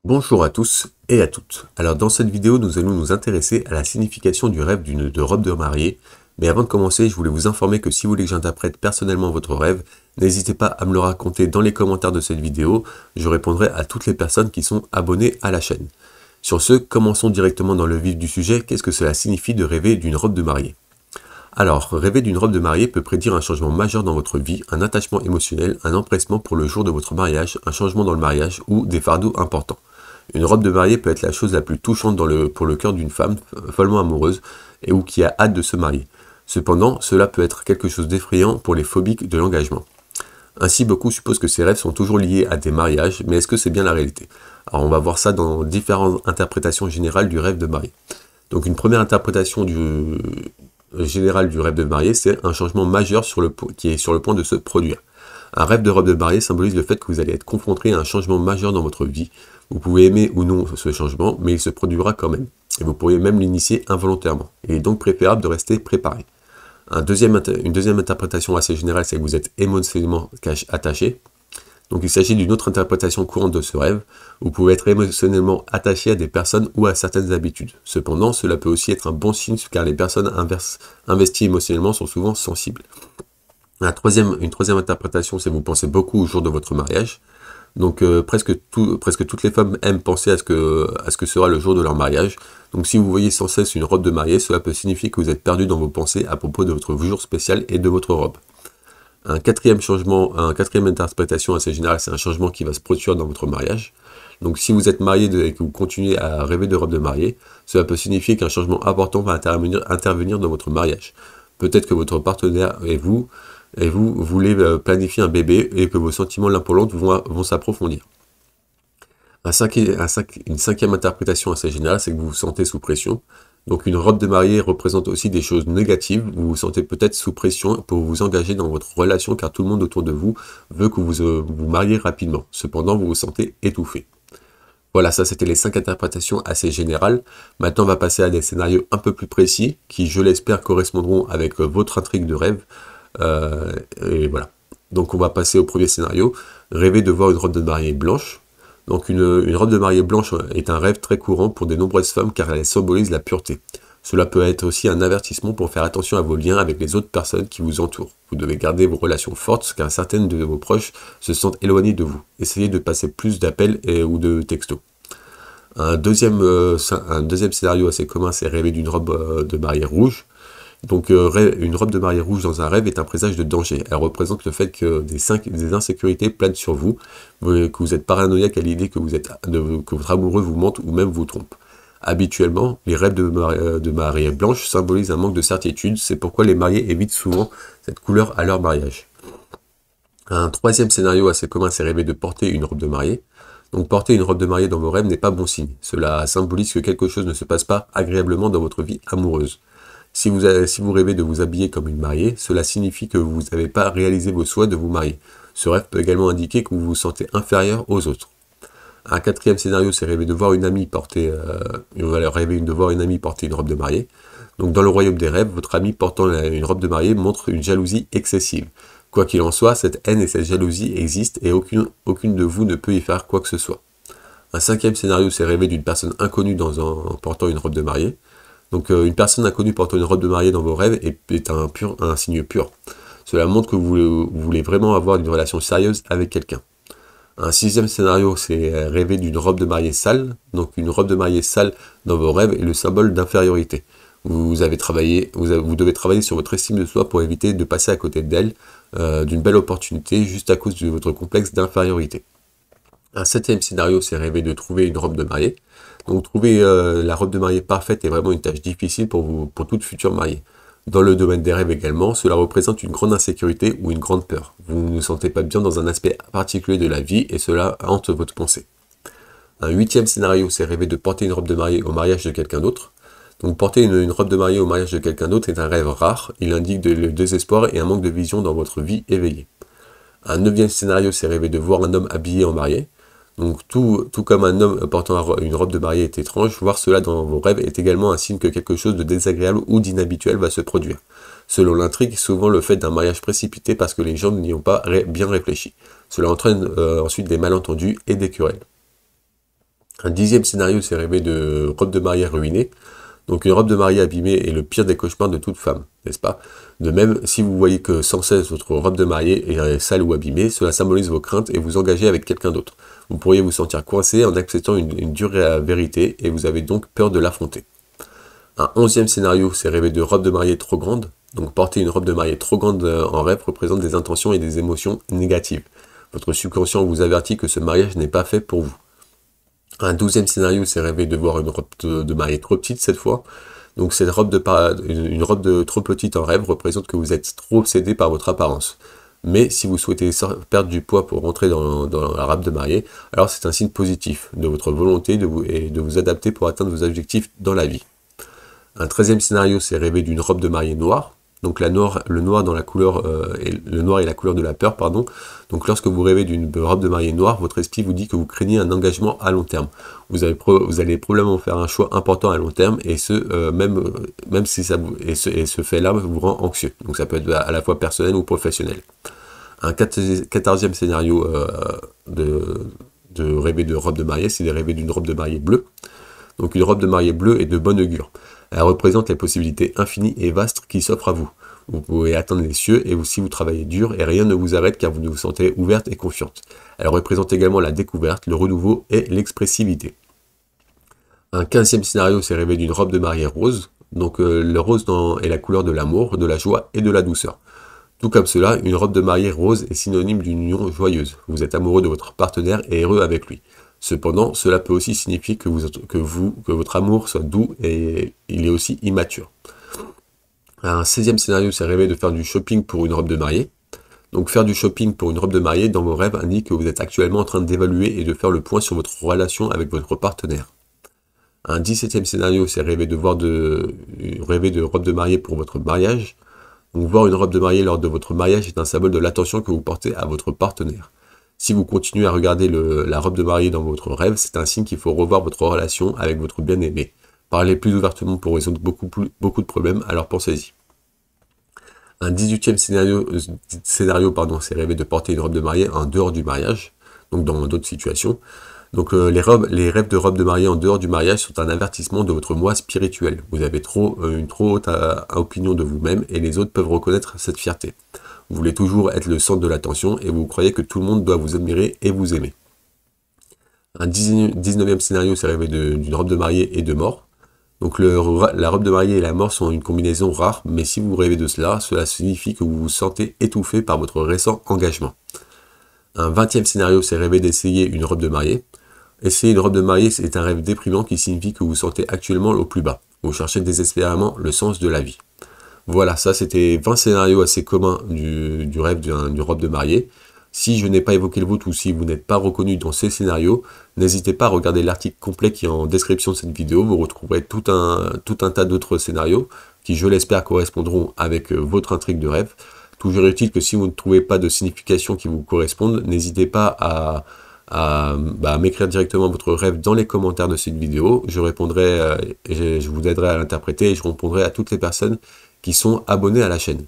Bonjour à tous et à toutes. Alors dans cette vidéo, nous allons nous intéresser à la signification du rêve de robe de mariée. Mais avant de commencer, je voulais vous informer que si vous voulez que j'interprète personnellement votre rêve, n'hésitez pas à me le raconter dans les commentaires de cette vidéo. Je répondrai à toutes les personnes qui sont abonnées à la chaîne. Sur ce, commençons directement dans le vif du sujet. Qu'est-ce que cela signifie de rêver d'une robe de mariée ? Alors, rêver d'une robe de mariée peut prédire un changement majeur dans votre vie, un attachement émotionnel, un empressement pour le jour de votre mariage, un changement dans le mariage ou des fardeaux importants. Une robe de mariée peut être la chose la plus touchante pour le cœur d'une femme follement amoureuse ou qui a hâte de se marier. Cependant, cela peut être quelque chose d'effrayant pour les phobiques de l'engagement. Ainsi, beaucoup supposent que ces rêves sont toujours liés à des mariages, mais est-ce que c'est bien la réalité? Alors on va voir ça dans différentes interprétations générales du rêve de mariée. Donc une première interprétation générale du rêve de mariée, c'est un changement majeur qui est sur le point de se produire. Un rêve de robe de mariée symbolise le fait que vous allez être confronté à un changement majeur dans votre vie. Vous pouvez aimer ou non ce changement, mais il se produira quand même. Et vous pourriez même l'initier involontairement. Il est donc préférable de rester préparé. Une deuxième interprétation assez générale, c'est que vous êtes émotionnellement attaché. Donc il s'agit d'une autre interprétation courante de ce rêve. Vous pouvez être émotionnellement attaché à des personnes ou à certaines habitudes. Cependant, cela peut aussi être un bon signe car les personnes investies émotionnellement sont souvent sensibles. Une troisième interprétation, c'est que vous pensez beaucoup au jour de votre mariage. Donc presque toutes les femmes aiment penser à ce que sera le jour de leur mariage. Donc si vous voyez sans cesse une robe de mariée, cela peut signifier que vous êtes perdu dans vos pensées à propos de votre jour spécial et de votre robe. Une quatrième interprétation assez générale, c'est un changement qui va se produire dans votre mariage. Donc si vous êtes marié et que vous continuez à rêver de robe de mariée, cela peut signifier qu'un changement important va intervenir dans votre mariage. Peut-être que votre partenaire et vous voulez planifier un bébé et que vos sentiments l'un pour l'autre vont s'approfondir. Une cinquième interprétation assez générale, c'est que vous vous sentez sous pression. Donc une robe de mariée représente aussi des choses négatives. Vous vous sentez peut-être sous pression pour vous engager dans votre relation car tout le monde autour de vous veut que vous mariez rapidement. Cependant, vous vous sentez étouffé. Voilà, ça c'était les 5 interprétations assez générales. Maintenant, on va passer à des scénarios un peu plus précis qui, je l'espère, correspondront avec votre intrigue de rêve. Et voilà. Donc on va passer au premier scénario. Rêver de voir une robe de mariée blanche. Donc une robe de mariée blanche est un rêve très courant pour de nombreuses femmes car elle symbolise la pureté. Cela peut être aussi un avertissement pour faire attention à vos liens avec les autres personnes qui vous entourent. Vous devez garder vos relations fortes car certaines de vos proches se sentent éloignées de vous. Essayez de passer plus d'appels ou de textos. Un deuxième scénario assez commun, c'est rêver d'une robe de mariée rouge. Donc une robe de mariée rouge dans un rêve est un présage de danger. Elle représente le fait que des insécurités planent sur vous, que vous êtes paranoïaque à l'idée que votre amoureux vous mente ou même vous trompe. Habituellement, les rêves de mariée blanche symbolisent un manque de certitude, c'est pourquoi les mariés évitent souvent cette couleur à leur mariage. Un troisième scénario assez commun, c'est rêver de porter une robe de mariée. Donc porter une robe de mariée dans vos rêves n'est pas bon signe. Cela symbolise que quelque chose ne se passe pas agréablement dans votre vie amoureuse. Si vous rêvez de vous habiller comme une mariée, cela signifie que vous n'avez pas réalisé vos souhaits de vous marier. Ce rêve peut également indiquer que vous vous sentez inférieur aux autres. Un quatrième scénario, c'est rêver de voir une amie porter une robe de mariée. Donc dans le royaume des rêves, votre amie portant une robe de mariée montre une jalousie excessive. Quoi qu'il en soit, cette haine et cette jalousie existent et aucune de vous ne peut y faire quoi que ce soit. Un cinquième scénario, c'est rêver d'une personne inconnue portant une robe de mariée. Donc une personne inconnue portant une robe de mariée dans vos rêves est un signe pur. Cela montre que vous voulez vraiment avoir une relation sérieuse avec quelqu'un. Un sixième scénario, c'est rêver d'une robe de mariée sale. Donc une robe de mariée sale dans vos rêves est le symbole d'infériorité. Vous devez travailler sur votre estime de soi pour éviter de passer à côté d'elle, d'une belle opportunité juste à cause de votre complexe d'infériorité. Un septième scénario, c'est rêver de trouver une robe de mariée. Donc trouver la robe de mariée parfaite est vraiment une tâche difficile pour toute future mariée. Dans le domaine des rêves également, cela représente une grande insécurité ou une grande peur. Vous ne vous sentez pas bien dans un aspect particulier de la vie et cela hante votre pensée. Un huitième scénario, c'est rêver de porter une robe de mariée au mariage de quelqu'un d'autre. Donc porter une robe de mariée au mariage de quelqu'un d'autre est un rêve rare. Il indique le désespoir et un manque de vision dans votre vie éveillée. Un neuvième scénario, c'est rêver de voir un homme habillé en mariée. Donc tout comme un homme portant une robe de mariée est étrange, voir cela dans vos rêves est également un signe que quelque chose de désagréable ou d'inhabituel va se produire. Selon l'intrigue, souvent le fait d'un mariage précipité parce que les gens n'y ont pas bien réfléchi. Cela entraîne ensuite des malentendus et des querelles. Un 10e scénario, c'est rêver de robe de mariée ruinée. Donc une robe de mariée abîmée est le pire des cauchemars de toute femme, n'est-ce pas? De même, si vous voyez que sans cesse votre robe de mariée est sale ou abîmée, cela symbolise vos craintes et vous engagez avec quelqu'un d'autre. Vous pourriez vous sentir coincé en acceptant une dure vérité et vous avez donc peur de l'affronter. Un 11e scénario, c'est rêver de robe de mariée trop grande. Donc porter une robe de mariée trop grande en rêve représente des intentions et des émotions négatives. Votre subconscient vous avertit que ce mariage n'est pas fait pour vous. Un 12e scénario, c'est rêver de voir une robe de mariée trop petite cette fois. Donc cette une robe trop petite en rêve représente que vous êtes trop obsédé par votre apparence. Mais si vous souhaitez perdre du poids pour rentrer dans la robe de mariée, alors c'est un signe positif de votre volonté et de vous adapter pour atteindre vos objectifs dans la vie. Un 13e scénario, c'est rêver d'une robe de mariée noire. Donc le noir dans la couleur, le noir est la couleur de la peur, pardon. Donc lorsque vous rêvez d'une robe de mariée noire, votre esprit vous dit que vous craignez un engagement à long terme. Vous allez probablement faire un choix important à long terme, et même si ce fait-là vous rend anxieux. Donc ça peut être à la fois personnel ou professionnel. Un 14e scénario de rêver de robe de mariée, c'est de rêver d'une robe de mariée bleue. Donc une robe de mariée bleue est de bonne augure. Elle représente les possibilités infinies et vastes qui s'offrent à vous. Vous pouvez atteindre les cieux si vous travaillez dur et rien ne vous arrête car vous vous sentez ouverte et confiante. Elle représente également la découverte, le renouveau et l'expressivité. Un 15e scénario, c'est rêver d'une robe de mariée rose. Donc le rose est la couleur de l'amour, de la joie et de la douceur. Tout comme cela, une robe de mariée rose est synonyme d'une union joyeuse. Vous êtes amoureux de votre partenaire et heureux avec lui. Cependant, cela peut aussi signifier que votre amour soit doux et il est aussi immature. Un 16e scénario, c'est rêver de faire du shopping pour une robe de mariée. Donc faire du shopping pour une robe de mariée dans vos rêves indique que vous êtes actuellement en train d'évaluer et de faire le point sur votre relation avec votre partenaire. Un 17e scénario, c'est rêver de robe de mariée pour votre mariage. Donc voir une robe de mariée lors de votre mariage est un symbole de l'attention que vous portez à votre partenaire. Si vous continuez à regarder la robe de mariée dans votre rêve, c'est un signe qu'il faut revoir votre relation avec votre bien-aimé. Parlez plus ouvertement pour résoudre beaucoup de problèmes, alors pensez-y. Un 18e scénario, c'est rêver de porter une robe de mariée en dehors du mariage, donc dans d'autres situations. Donc les rêves de robe de mariée en dehors du mariage sont un avertissement de votre moi spirituel. Vous avez une trop haute opinion de vous-même et les autres peuvent reconnaître cette fierté. Vous voulez toujours être le centre de l'attention et vous croyez que tout le monde doit vous admirer et vous aimer. Un 19e scénario, c'est rêver d'une robe de mariée et de mort. Donc la robe de mariée et la mort sont une combinaison rare, mais si vous rêvez de cela signifie que vous vous sentez étouffé par votre récent engagement. Un 20e scénario, c'est rêver d'essayer une robe de mariée. Essayer une robe de mariée, c'est un rêve déprimant qui signifie que vous vous sentez actuellement au plus bas. Vous cherchez désespérément le sens de la vie. Voilà, ça c'était 20 scénarios assez communs du rêve d'une robe de mariée. Si je n'ai pas évoqué le vôtre ou si vous n'êtes pas reconnu dans ces scénarios, n'hésitez pas à regarder l'article complet qui est en description de cette vidéo. Vous retrouverez tout un tas d'autres scénarios qui, je l'espère, correspondront avec votre intrigue de rêve. Toujours est-il que si vous ne trouvez pas de signification qui vous corresponde, n'hésitez pas à m'écrire directement votre rêve dans les commentaires de cette vidéo. Je répondrai, je vous aiderai à l'interpréter et je répondrai à toutes les personnes qui sont abonnés à la chaîne.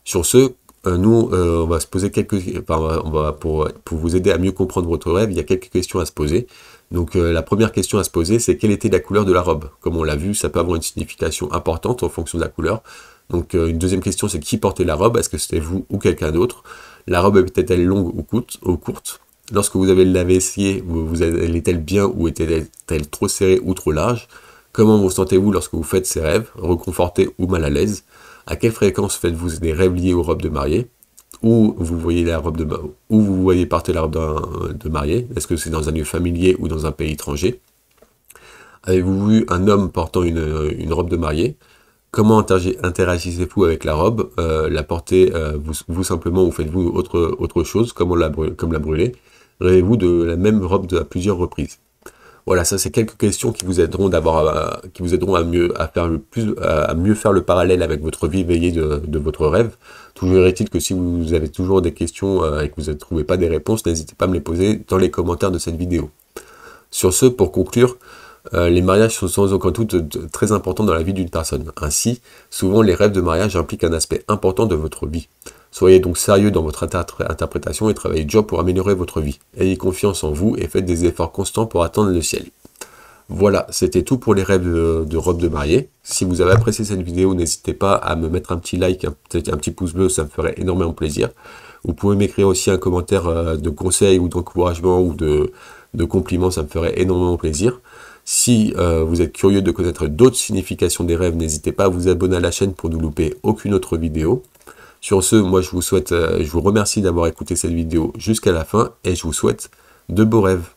Sur ce, on va se poser pour vous aider à mieux comprendre votre rêve, il y a quelques questions à se poser. Donc la première question à se poser, c'est quelle était la couleur de la robe? Comme on l'a vu, ça peut avoir une signification importante en fonction de la couleur. Donc une deuxième question, c'est qui portait la robe? Est-ce que c'était vous ou quelqu'un d'autre? La robe était-elle longue ou courte? Lorsque vous avez lavé essayé, elle est-elle bien ou était-elle trop serrée ou trop large? Comment vous sentez-vous lorsque vous faites ces rêves, reconforté ou mal à l'aise? À quelle fréquence faites-vous des rêves liés aux robes de mariée? Où vous voyez porter la robe de mariée? Est-ce que c'est dans un lieu familier ou dans un pays étranger? Avez-vous vu un homme portant une robe de mariée? Comment interagissez-vous avec la robe? La portez vous simplement ou faites-vous autre chose, comme la brûler? Rêvez-vous de la même robe à plusieurs reprises? Voilà, ça c'est quelques questions qui vous aideront à mieux faire le parallèle avec votre vie éveillée de votre rêve. Toujours est-il que si vous avez toujours des questions et que vous ne trouvez pas des réponses, n'hésitez pas à me les poser dans les commentaires de cette vidéo. Sur ce, pour conclure, les mariages sont sans aucun doute très importants dans la vie d'une personne. Ainsi, souvent les rêves de mariage impliquent un aspect important de votre vie. Soyez donc sérieux dans votre interprétation et travaillez dur pour améliorer votre vie. Ayez confiance en vous et faites des efforts constants pour atteindre le ciel. Voilà, c'était tout pour les rêves de robe de mariée. Si vous avez apprécié cette vidéo, n'hésitez pas à me mettre un petit like, peut-être un petit pouce bleu, ça me ferait énormément plaisir. Vous pouvez m'écrire aussi un commentaire de conseil ou d'encouragement ou de compliments, ça me ferait énormément plaisir. Si vous êtes curieux de connaître d'autres significations des rêves, n'hésitez pas à vous abonner à la chaîne pour ne louper aucune autre vidéo. Sur ce, moi je vous remercie d'avoir écouté cette vidéo jusqu'à la fin et je vous souhaite de beaux rêves.